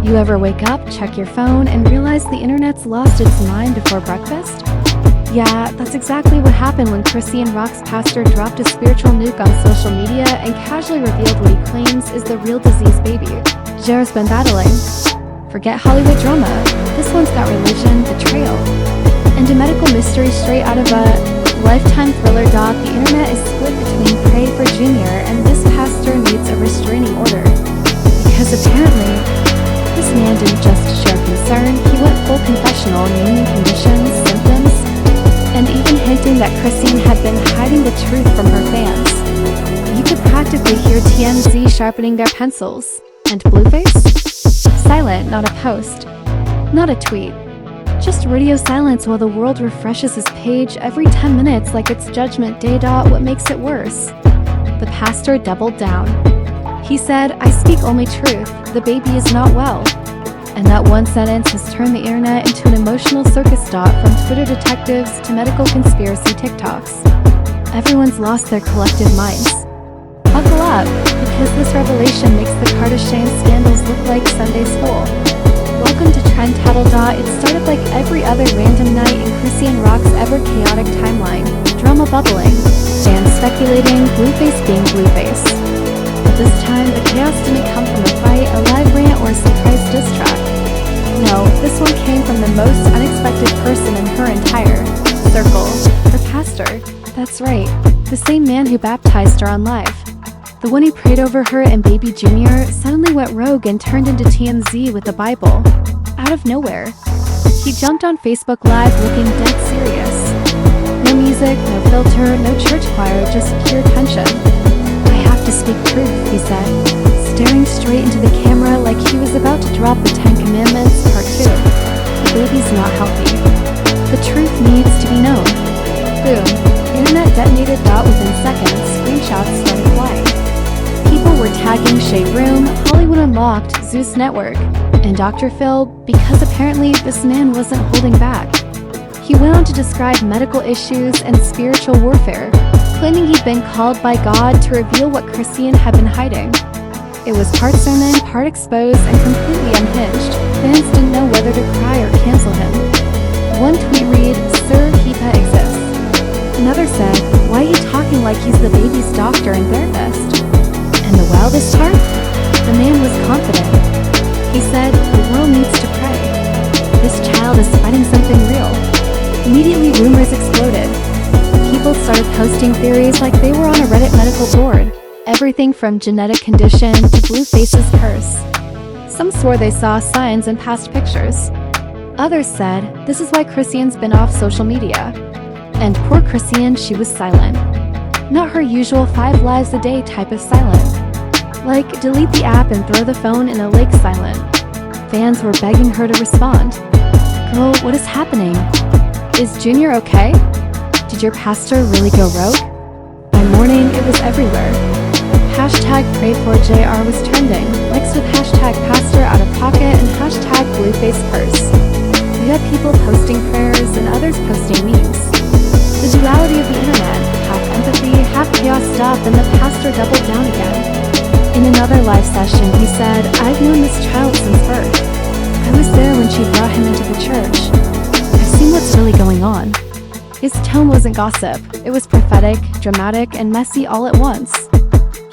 You ever wake up, check your phone, and realize the internet's lost its mind before breakfast? Yeah, that's exactly what happened when Chrisean Rock's pastor dropped a spiritual nuke on social media and casually revealed what he claims is the real disease baby Jair's been battling. Forget Hollywood drama. This one's got religion, betrayal, and a medical mystery straight out of a Lifetime thriller doc. The internet is split between Pray for Junior and this pastor needs a restraining order. Because apparently, this man didn't just share concern, he went full confessional, naming conditions, symptoms, and even hinting that Chrisean had been hiding the truth from her fans. You could practically hear TMZ sharpening their pencils. And Blueface? Silent, not a post, not a tweet. Just radio silence while the world refreshes his page every 10 minutes like it's Judgment Day. What makes it worse? The pastor doubled down. He said, "I speak only truth. The baby is not well." And that one sentence has turned the internet into an emotional circus dot, from Twitter detectives to medical conspiracy TikToks. Everyone's lost their collective minds. Buckle up, because this revelation makes the Kardashian scandals look like Sunday school. Welcome to Trend Tattle. It started like every other random night in Chrisean Rock's ever-chaotic timeline. Drama bubbling, fans speculating, Blueface being Blueface. But this time, the chaos didn't come from a fight, a live rant, or a surprise diss track. No, this one came from the most unexpected person in her entire circle. Her pastor. That's right, the same man who baptized her on live. The one who prayed over her and baby Junior suddenly went rogue and turned into TMZ with the Bible. Out of nowhere. He jumped on Facebook Live looking dead serious. No music, no filter, no church choir, just pure tension. "I have to speak truth," he said, staring straight into the camera like he was about to drop the 10 Commandments, Part 2. The baby's not healthy. The truth needs to be known. Boom. Internet detonated. Within seconds, screenshots started flying. People were tagging Shade Room, Hollywood Unlocked, Zeus Network, and Dr. Phil, because apparently this man wasn't holding back. He went on to describe medical issues and spiritual warfare, claiming he'd been called by God to reveal what Chrisean had been hiding. It was part sermon, part exposed, and completely unhinged. Fans didn't know whether to cry or cancel him. One tweet read, "Sir, HEPA exists." Another said, "Why are you talking like he's the baby's doctor and therapist?" And the wildest part? The man was confident. He said, "The world needs to pray. This child is fighting something real." Immediately, rumors exploded. People started posting theories like they were on a Reddit medical board. Everything from genetic condition to Blueface's curse. Some swore they saw signs in past pictures. Others said, this is why Chrisean's been off social media. And poor Chrisean, she was silent. Not her usual 5 lives a day type of silent. Like, delete the app and throw the phone in a lake silent. Fans were begging her to respond. "Girl, what is happening? Is Junior okay? Did your pastor really go rogue?" By morning, it was everywhere. Hashtag #PrayForJR was trending, mixed with hashtag pastor out of pocket and hashtag Blueface purse. You had people posting prayers and others posting memes. The duality of the internet, half empathy, half chaos. Then the pastor doubled down again. In another live session, he said, "I've known this child since birth. I was there when she brought him into the church. I've seen what's really going on." His tone wasn't gossip. It was prophetic, dramatic, and messy all at once.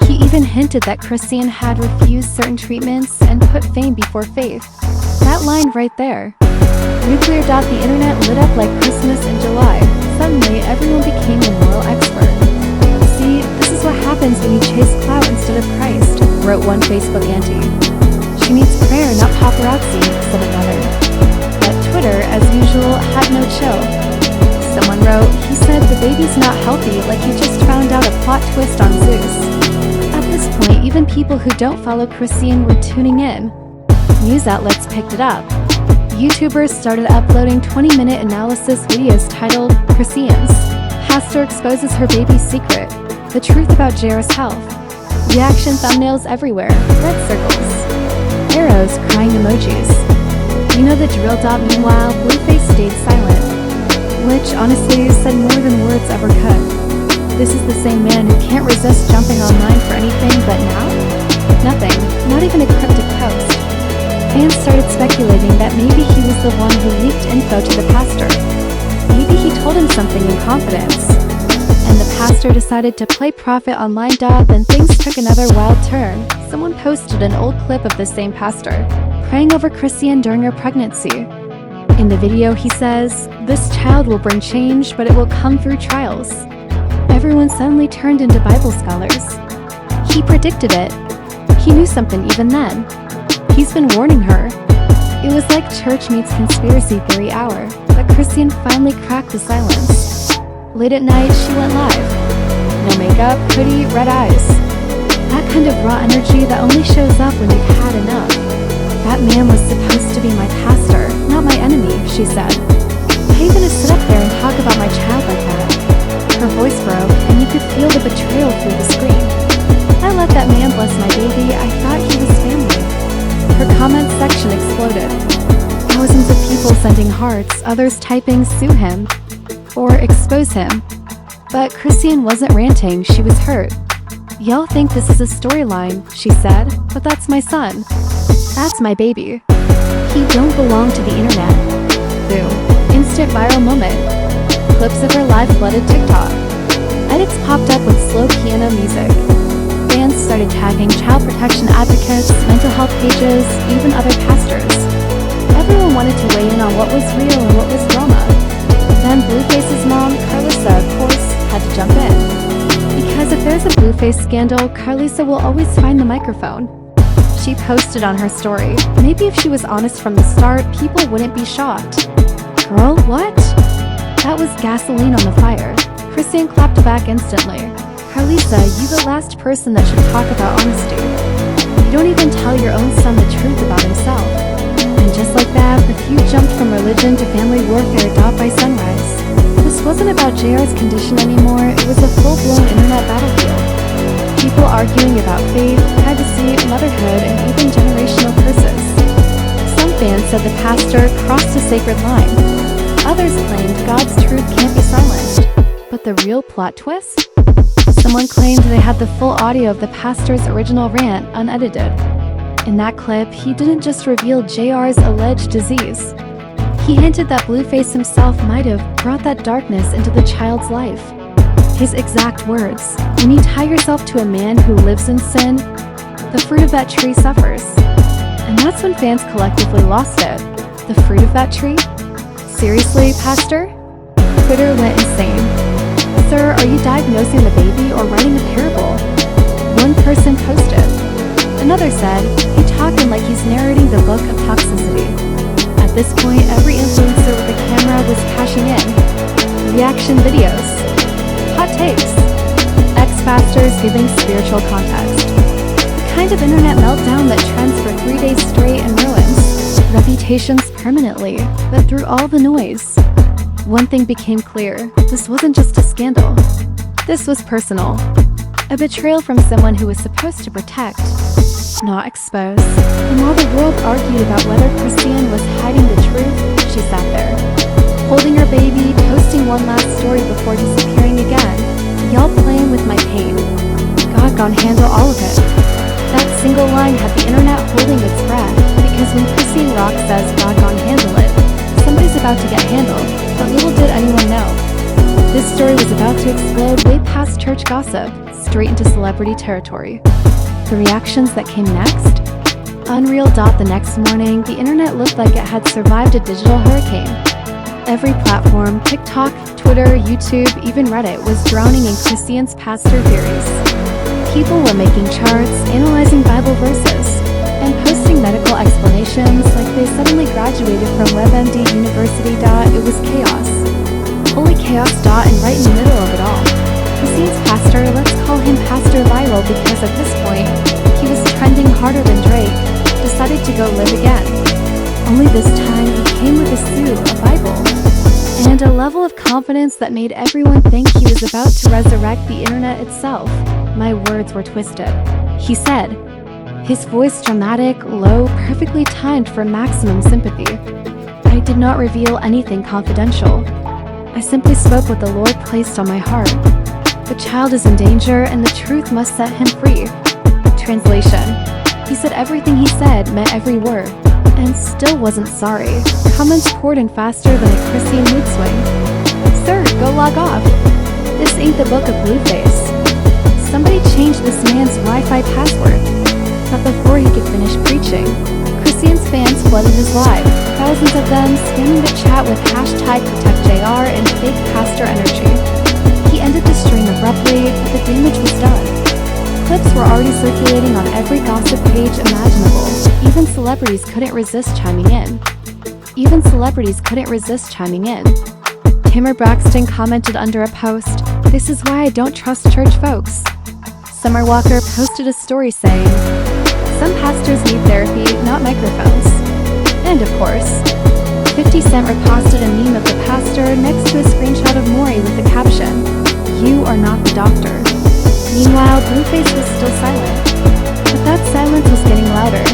He even hinted that Chrisean had refused certain treatments and put fame before faith. That line right there. Nuclear. The internet lit up like Christmas in July. Suddenly, everyone became a moral expert. "See, this is what happens when you chase clout instead of Christ," wrote one Facebook auntie. "She needs prayer, not paparazzi," said another. But Twitter, as usual, had no chill. Someone wrote, "He said the baby's not healthy, like he just found out a plot twist on Zeus." At this point, even people who don't follow Chrisean were tuning in. News outlets picked it up. YouTubers started uploading 20-minute analysis videos titled Chrisean's Pastor Exposes Her Baby's Secret, the truth about Jair's health. Reaction thumbnails everywhere, red circles, arrows, crying emojis. You know the drill. Meanwhile, Blueface stayed silent, which honestly said more than words ever could. This is the same man who can't resist jumping online for anything, but now? Nothing, not even a cryptic post. Fans started speculating that maybe he was the one who leaked info to the pastor. Maybe he told him something in confidence. And the pastor decided to play prophet online. Then things took another wild turn. Someone posted an old clip of the same pastor praying over Chrisean during her pregnancy. In the video, he says, "This child will bring change, but it will come through trials." Everyone suddenly turned into Bible scholars. He predicted it. He knew something even then. He's been warning her. It was like church meets conspiracy theory hour, but Chrisean finally cracked the silence. Late at night, she went live. No makeup, hoodie, red eyes. That kind of raw energy that only shows up when you've had enough. "That man was supposed to be my pastor, not my enemy," she said. "How are you gonna sit up there and talk about my child like that?" Her voice broke, and you could feel the betrayal through the screen. "I let that man bless my baby. I thought he was family." Her comment section exploded. Thousands of people sending hearts, others typing "sue him" or "expose him." But Chrisean wasn't ranting, she was hurt. "Y'all think this is a storyline," she said, "but that's my son. That's my baby. He don't belong to the internet." Boom. Instant viral moment. Clips of her live flooded TikTok. Edits popped up with slow piano music. Fans started tagging child protection advocates, mental health pages, even other pastors. Everyone wanted to weigh in on what was real and what was drama. Then Blueface's mom, Carlissa, of course, had to jump in. Because if there's a Blueface scandal, Carlissa will always find the microphone. She posted on her story, "Maybe if she was honest from the start, people wouldn't be shocked." Girl, what? That was gasoline on the fire. Chrisean clapped back instantly. "Carlissa, you the last person that should talk about honesty. You don't even tell your own son the truth about himself." And just like that, the feud jumped from religion to family warfare. By sunrise. This wasn't about JR's condition anymore, it was a full-blown internet battlefield. People arguing about faith, privacy, motherhood, and even generational curses. Some fans said the pastor crossed a sacred line. Others claimed God's truth can't be silenced. But the real plot twist? Someone claimed they had the full audio of the pastor's original rant unedited. In that clip, he didn't just reveal JR's alleged disease. He hinted that Blueface himself might have brought that darkness into the child's life. His exact words, "When you tie yourself to a man who lives in sin, the fruit of that tree suffers." And that's when fans collectively lost it. The fruit of that tree? Seriously, Pastor? Twitter went insane. "Sir, are you diagnosing the baby or writing a parable?" One person posted. Another said, "He talking like he's narrating the book of toxicity." At this point, every influencer with a camera was cashing in. Reaction videos. Hot takes. Ex-pastors giving spiritual context. The kind of internet meltdown that trends for 3 days straight and ruins reputations permanently. But through all the noise, one thing became clear. This wasn't just a scandal. This was personal. A betrayal from someone who was supposed to protect, not expose. And while the world argued about whether Chrisean was hiding the truth, she sat there, holding her baby, posting one last story before disappearing again. "Y'all playing with my pain. God gon' handle all of it." That single line had the internet holding its breath, because when Chrisean Rock says God gon' handle it, somebody's about to get handled, but little did anyone know. This story was about to explode way past church gossip, straight into celebrity territory. The reactions that came next? Unreal. The next morning, the internet looked like it had survived a digital hurricane. Every platform, TikTok, Twitter, YouTube, even Reddit, was drowning in Chrisean's pastor theories. People were making charts, analyzing Bible verses, and posting medical explanations like they suddenly graduated from WebMD University. It was chaos. Holy chaos. And right in the middle of it all, Chrisean's pastor, let's call him Pastor Viral because at this point, he was trending harder than Drake, decided to go live again. Only this time, he came with a suit, a Bible, and a level of confidence that made everyone think he was about to resurrect the internet itself. My words were twisted. He said, his voice dramatic, low, perfectly timed for maximum sympathy. I did not reveal anything confidential. I simply spoke what the Lord placed on my heart. The child is in danger and the truth must set him free. Translation. He said everything he said meant every word. and still wasn't sorry. Comments poured in faster than a Chrisean mood swing. "Sir, go log off. This ain't the book of Blueface. Somebody changed this man's Wi-Fi password." But before he could finish preaching, Chrisean's fans flooded his live, thousands of them spamming the chat with #ProtectJR and fake pastor energy. He ended the stream abruptly, but the damage was done. Clips were already circulating on every gossip page imaginable. Even celebrities couldn't resist chiming in. Tamar Braxton commented under a post, "This is why I don't trust church folks." Summer Walker posted a story saying, "Some pastors need therapy, not microphones." And of course, 50 Cent reposted a meme of the pastor next to a screenshot of Maury with the caption, "You are not the doctor." Meanwhile, Blueface was still silent. But that silence was getting louder.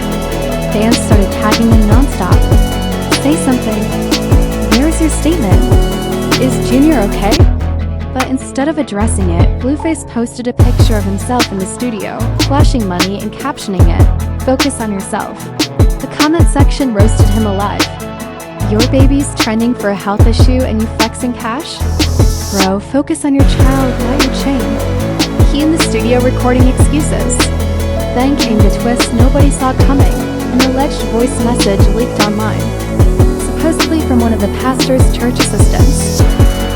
Fans started tagging him nonstop. "Say something. Where's your statement? Is Junior okay?" But instead of addressing it, Blueface posted a picture of himself in the studio, flashing money and captioning it, "Focus on yourself." The comment section roasted him alive. "Your baby's trending for a health issue and you flexing cash? Bro, focus on your child, not your chain." He in the studio recording excuses. Then came the twist nobody saw coming. An alleged voice message leaked online, supposedly from one of the pastor's church assistants.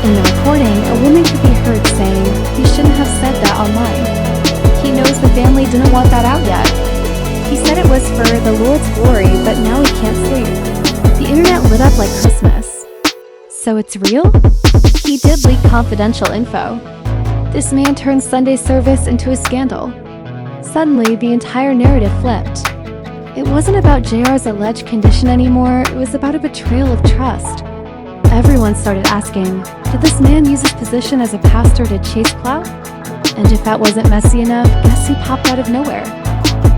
In the recording, a woman could be heard saying, "He shouldn't have said that online. He knows the family didn't want that out yet. He said it was for the Lord's glory, but now he can't sleep." The internet lit up like Christmas. So it's real? He did leak confidential info. This man turned Sunday service into a scandal. Suddenly, the entire narrative flipped. It wasn't about JR's alleged condition anymore, it was about a betrayal of trust. Everyone started asking, did this man use his position as a pastor to chase clout? And if that wasn't messy enough, guess who popped out of nowhere?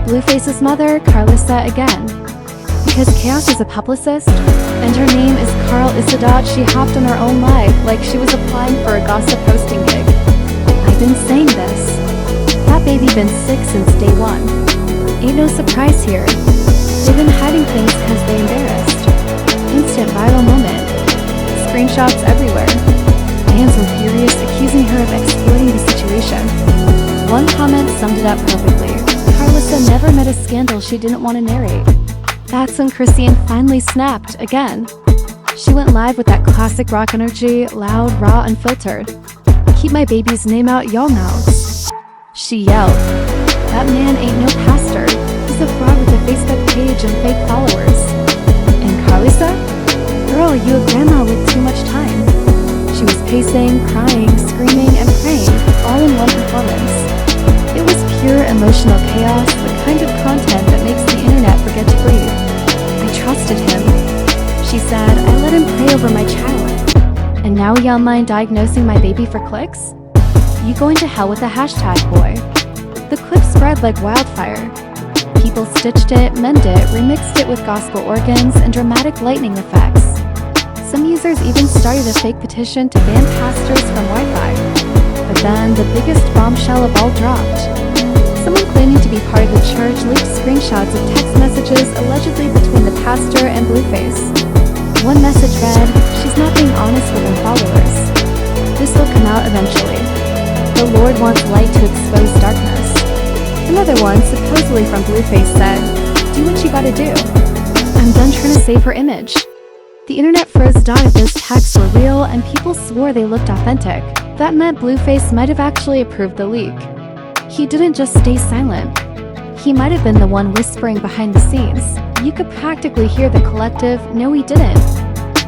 Blueface's mother, Carlissa, again. Because Chaos is a publicist, and her name is Carl Isadot, she hopped on her own live like she was applying for a gossip hosting gig. "I've been saying this. That baby been sick since day one. Ain't no surprise here. They've been hiding things cause they embarrassed. Instant viral moment. Screenshots everywhere." Fans were furious, accusing her of exploiting the situation. One comment summed it up perfectly. Carlissa never met a scandal she didn't want to narrate. That's when Chrisean finally snapped, again. She went live with that classic rock energy, loud, raw, unfiltered. "Keep my baby's name out y'all mouths." She yelled, "That man ain't no pastor. He's a fraud with a Facebook page and fake followers." And Carlissa? Girl, you a grandma with too much time. She was pacing, crying, screaming, and praying, all in one performance. It was pure emotional chaos, the kind of content that makes the internet forget to breathe. "I trusted him," she said. "I let him pray over my child. And now he online diagnosing my baby for clicks? You going to hell with a hashtag, boy." The clip spread like wildfire. People stitched it, mended it, remixed it with gospel organs and dramatic lightning effects. Some users even started a fake petition to ban pastors from Wi-Fi. But then, the biggest bombshell of all dropped. Someone claiming to be part of the church leaked screenshots of text messages allegedly between the pastor and Blueface. One message read, "She's not being honest with her followers. This will come out eventually. The Lord wants light to expose darkness." Another one, supposedly from Blueface, said, "Do what you gotta do. I'm done trying to save her image." The internet froze if those texts were real and people swore they looked authentic. That meant Blueface might have actually approved the leak. He didn't just stay silent. He might have been the one whispering behind the scenes. You could practically hear the collective, "No, he didn't."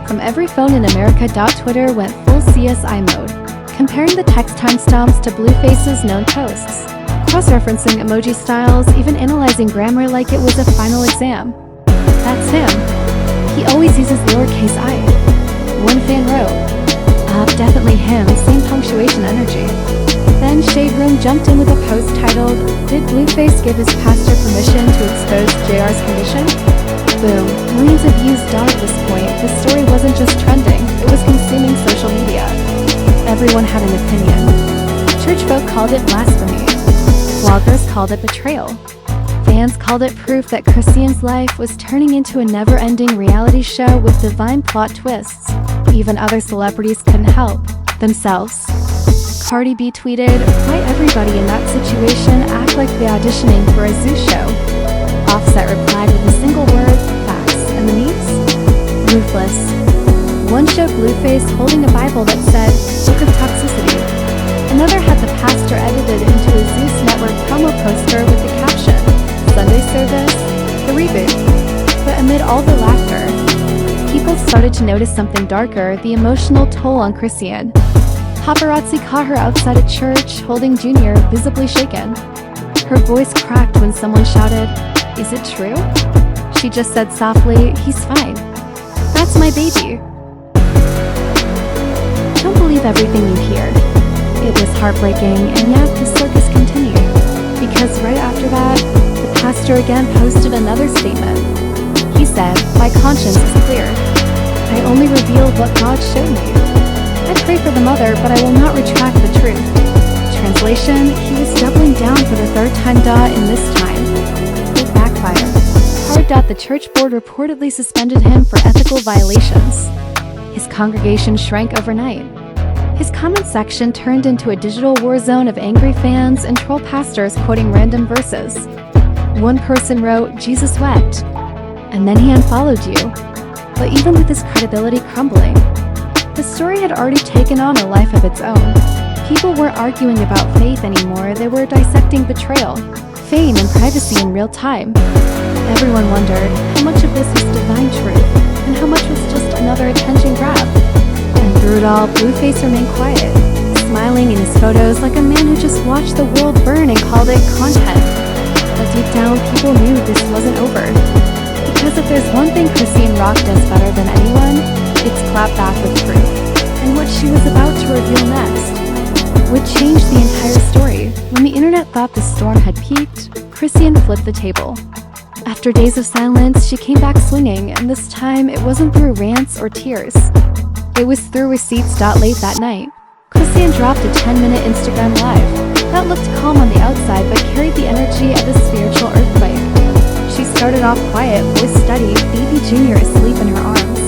From every phone in America, Twitter went full CSI mode, comparing the text timestamps to Blueface's known posts, cross-referencing emoji styles, even analyzing grammar like it was a final exam. That's him. He always uses lowercase I. One fan wrote, "Definitely him, same punctuation energy." Then Shade Room jumped in with a post titled, "Did Blueface give his pastor permission to expose JR's condition?" Boom, millions of views at this point. The story wasn't just trending, it was consuming social media. Everyone had an opinion. Church folk called it blasphemy. Bloggers called it betrayal. Fans called it proof that Chrisean's life was turning into a never-ending reality show with divine plot twists. Even other celebrities couldn't help themselves. Cardi B tweeted, "Why everybody in that situation act like they're auditioning for a zoo show?" Offset replied with a single word, "Facts." And the memes? Ruthless. One showed Blueface holding a Bible that said, "Book of Toxicity." Another had the pastor edited into a Zeus Network promo poster with the caption, "Sunday service, the reboot." But amid all the laughter, people started to notice something darker: the emotional toll on Chrisean. Paparazzi caught her outside a church, holding Junior, visibly shaken. Her voice cracked when someone shouted, "Is it true?" She just said softly, "He's fine. That's my baby." Don't believe everything you hear. It was heartbreaking, and yet the circus continued. Because right after that, the pastor again posted another statement. He said, "My conscience is clear. I only reveal what God showed me. I pray for the mother, but I will not retract the truth." Translation, he was doubling down for the third time, in this time. It backfired. The church board reportedly suspended him for ethical violations. His congregation shrank overnight. His comment section turned into a digital war zone of angry fans and troll pastors quoting random verses. One person wrote, "Jesus wept," and then he unfollowed you. But even with his credibility crumbling, the story had already taken on a life of its own. People weren't arguing about faith anymore, they were dissecting betrayal, fame, and privacy in real time. Everyone wondered how much of this was divine truth, and how much was just another attention grab. And through it all, Blueface remained quiet, smiling in his photos like a man who just watched the world burn and called it content. But deep down, people knew this wasn't over. Because if there's one thing Chrisean Rock does better than anyone, it's clap back with truth. And what she was about to reveal next would change the entire story. When the internet thought the storm had peaked, Chrisean flipped the table. After days of silence, she came back swinging, and this time it wasn't through rants or tears. It was through receipts. Late that night, Chrisean dropped a 10-minute Instagram live that looked calm on the outside but carried the energy of a spiritual earthquake. She started off quiet, voice steady, baby Junior asleep in her arms.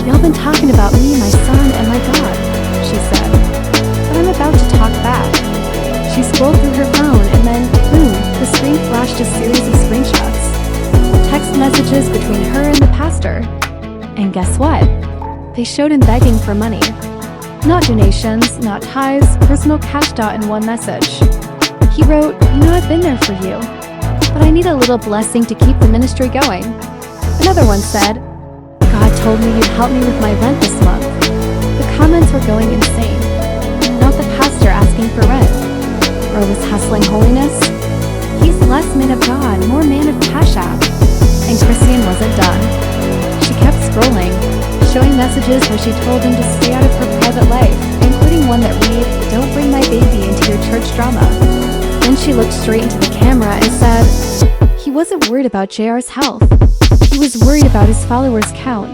"Y'all been talking about me, my son, and my God," she said. "But I'm about to talk back." She scrolled through her phone and then, boom, the screen flashed a series of screenshots. Text messages between her and the pastor. And guess what? They showed him begging for money. Not donations, not tithes, personal cash. In one message, he wrote, "You know I've been there for you, but I need a little blessing to keep the ministry going." Another one said, "God told me you'd help me with my rent this month." The comments were going insane. Not the pastor asking for rent. Or was hustling holiness? He's less man of God, more man of Cash App. And Chrisean wasn't done. She kept scrolling, showing messages where she told him to stay out of her private life, including one that read, "Don't bring my baby into your church drama." Then she looked straight into the camera and said, he wasn't worried about JR's health. He was worried about his followers' count.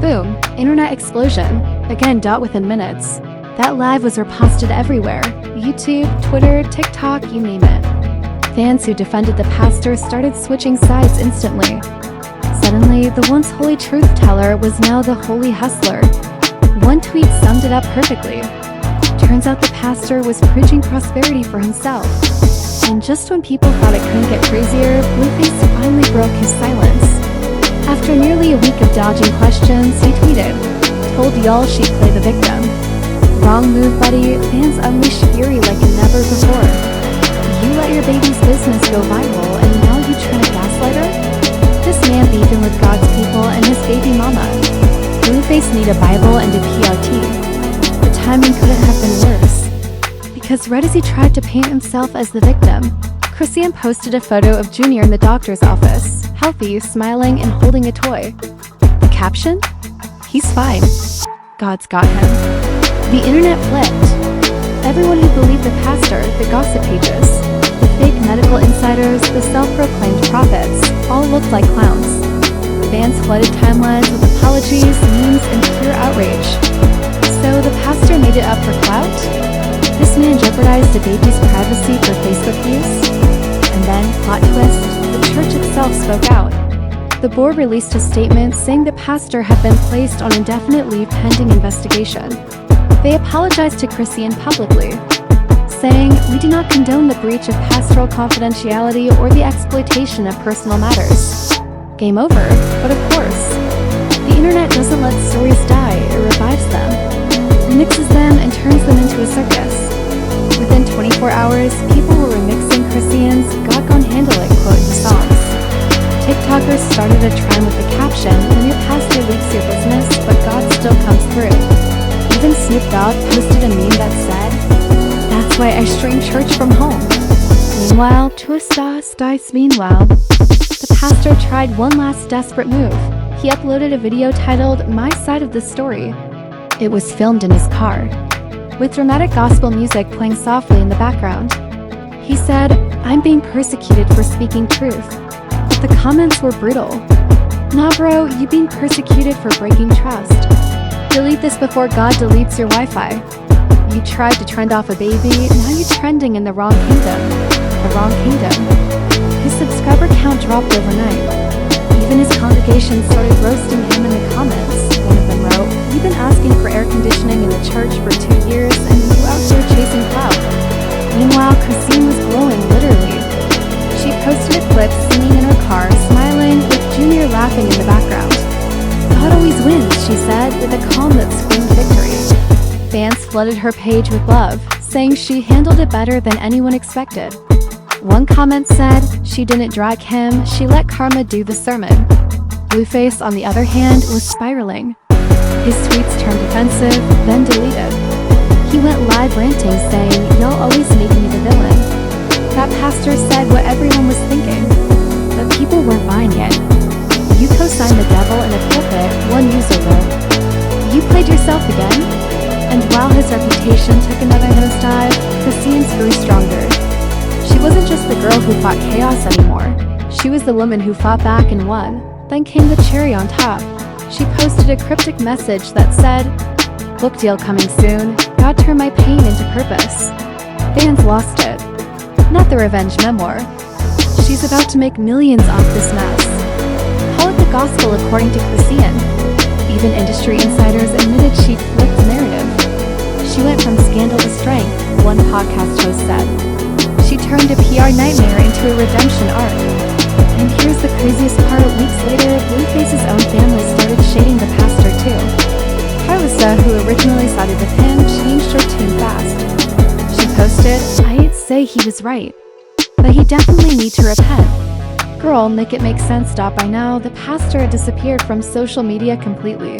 Boom, internet explosion. Again, within minutes. That live was reposted everywhere. YouTube, Twitter, TikTok, you name it. Fans who defended the pastor started switching sides instantly. Suddenly, the once holy truth teller was now the holy hustler. One tweet summed it up perfectly. Turns out the pastor was preaching prosperity for himself. And just when people thought it couldn't get crazier, Blueface finally broke his silence. After nearly a week of dodging questions, he tweeted, "Told y'all she'd play the victim." Wrong move, buddy. Fans unleashed fury like never before. You let your baby's business go viral, and now you turn a gaslighter? This man beefing with God's people and his baby mama. Blueface need a Bible and a PRT. The timing couldn't have been worse. Because right as he tried to paint himself as the victim, Chrisean posted a photo of Junior in the doctor's office, healthy, smiling, and holding a toy. The caption? "He's fine. God's got him." The internet flipped. Everyone who believed the pastor, the gossip pages, the fake medical insiders, the self-proclaimed prophets, all looked like clowns. Fans flooded timelines with apologies, memes, and pure outrage. So the pastor made it up for clout? This man jeopardized a baby's privacy for Facebook views? And then, plot twist, the church itself spoke out. The board released a statement saying the pastor had been placed on indefinite leave pending investigation. They apologized to Chrisean publicly, saying, "We do not condone the breach of pastoral confidentiality or the exploitation of personal matters." Game over, but of course. The internet doesn't let stories die, it revives them, mixes them, and turns them into a circus. Within 24 hours, people were remixing Chrisean's "God Gone Handle It" quote to songs. TikTokers started a trend with the caption, "When your pastor leaks your business, but God still comes through." Even Snoop Dogg posted a meme that said, "That's why I stream church from home." Meanwhile, the pastor tried one last desperate move. He uploaded a video titled "My Side of the Story." It was filmed in his car, with dramatic gospel music playing softly in the background. He said, "I'm being persecuted for speaking truth." The comments were brutal. "Nah bro, you being persecuted for breaking trust. Delete this before God deletes your Wi-Fi. You tried to trend off a baby, now you're trending in the wrong kingdom." The wrong kingdom. His subscriber count dropped overnight. Even his congregation started roasting him in the comments. One of them wrote, "You've been asking for air conditioning in the church for 2 years and you out there chasing clout." Meanwhile, Chrisean was glowing, literally. She posted a clip singing in her car, smiling, with Junior laughing in the background. "God always wins," she said, with a calm that screamed victory. Fans flooded her page with love, saying she handled it better than anyone expected. One comment said, "She didn't drag him, she let karma do the sermon." Blueface, on the other hand, was spiraling. His tweets turned offensive, then deleted. He went live ranting, saying, "Y'all always make me the villain." That pastor said what everyone was thinking, but people weren't buying it. "You co-signed the devil in a pulpit," one user wrote. "You played yourself again?" And while his reputation took another nosedive, Chrisean's grew stronger. She wasn't just the girl who fought chaos anymore. She was the woman who fought back and won. Then came the cherry on top. She posted a cryptic message that said, "Book deal coming soon. God turned my pain into purpose." Fans lost it. Not the revenge memoir. She's about to make millions off this mess. Call it the gospel according to Chrisean. Even industry insiders admitted she flipped the narrative. She went from scandal to strength, one podcast host said. She turned a PR nightmare into a redemption arc. And here's the craziest part, weeks later, Blueface's own family started shading the pastor too. Carlissa, who originally sided with him, changed her tune fast. She posted, "I'd say he was right, but he definitely need to repent." Girl, make it make sense. By now, the pastor had disappeared from social media completely.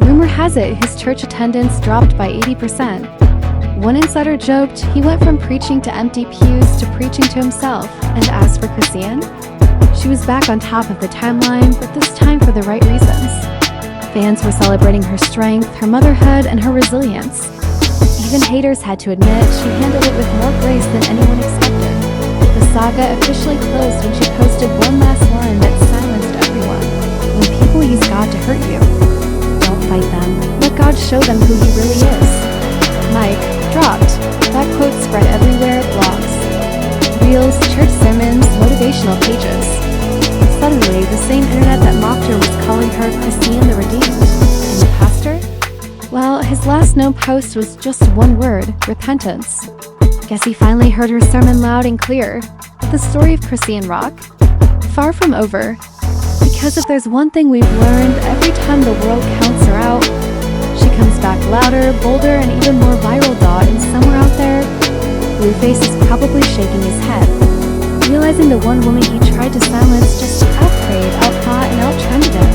Rumor has it his church attendance dropped by 80%. One insider joked he went from preaching to empty pews to preaching to himself. And as for Chrisean, she was back on top of the timeline, but this time for the right reasons. Fans were celebrating her strength, her motherhood, and her resilience. Even haters had to admit she handled it with more grace than anyone expected. The saga officially closed when she posted one last line that silenced everyone. "When people use God to hurt you, don't fight them. Let God show them who he really is." Mic dropped. That quote spread everywhere, blogs, reels, church sermons, motivational pages. Suddenly, the same internet that mocked her was calling her Chrisean the Redeemed. And the pastor? Well, his last known post was just one word, repentance. Guess he finally heard her sermon loud and clear. But the story of Chrisean Rock? Far from over. Because if there's one thing we've learned, every time the world counts her out, she comes back louder, bolder, and even more viral. And somewhere out there, Blueface is probably shaking his head, realizing the one woman he tried to silence just outprayed, outfought, and outtrended him.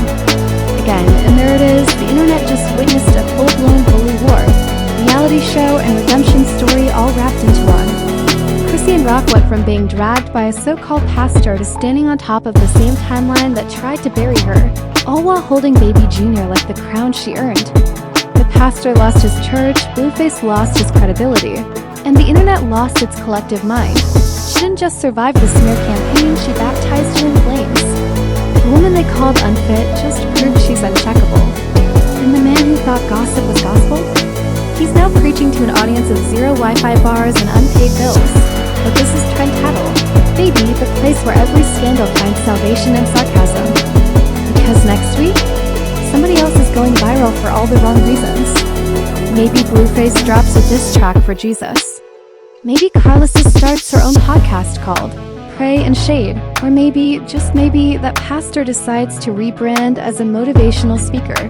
Again, and there it is, the internet just witnessed a full-blown holy war. Reality show and redemption story all wrapped into one. Chrisean Rock went from being dragged by a so-called pastor to standing on top of the same timeline that tried to bury her, all while holding baby Junior like the crown she earned. The pastor lost his church, Blueface lost his credibility, and the internet lost its collective mind. She didn't just survive the smear campaign, she baptized her in flames. The woman they called unfit just proved she's uncheckable. And the man who thought gossip was gospel? He's now preaching to an audience of 0 Wi-Fi bars and unpaid bills. But this is trend tattle. Baby, the place where every scandal finds salvation and sarcasm. Because next week, somebody else is going viral for all the wrong reasons. Maybe Blueface drops a diss track for Jesus. Maybe Carlos's starts her own podcast called Pray and Shade. Or maybe, just maybe, that pastor decides to rebrand as a motivational speaker.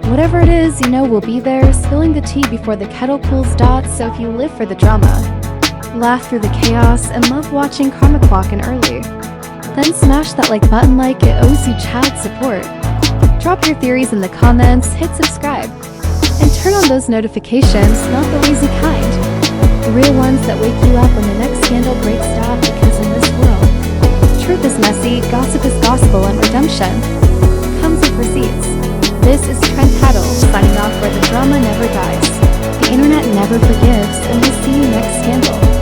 Whatever it is, we'll be there, spilling the tea before the kettle cools. So if you live for the drama, laugh through the chaos, and love watching Karma Clock and Early, then smash that like button like it owes you child support. Drop your theories in the comments, hit subscribe, and turn on those notifications, not the lazy kind. The real ones that wake you up when the next scandal breaks down, because in this world, truth is messy, gossip is gospel, and redemption comes with receipts. This is Trent Tattle, signing off where the drama never dies. The internet never forgives, and we'll see you next scandal.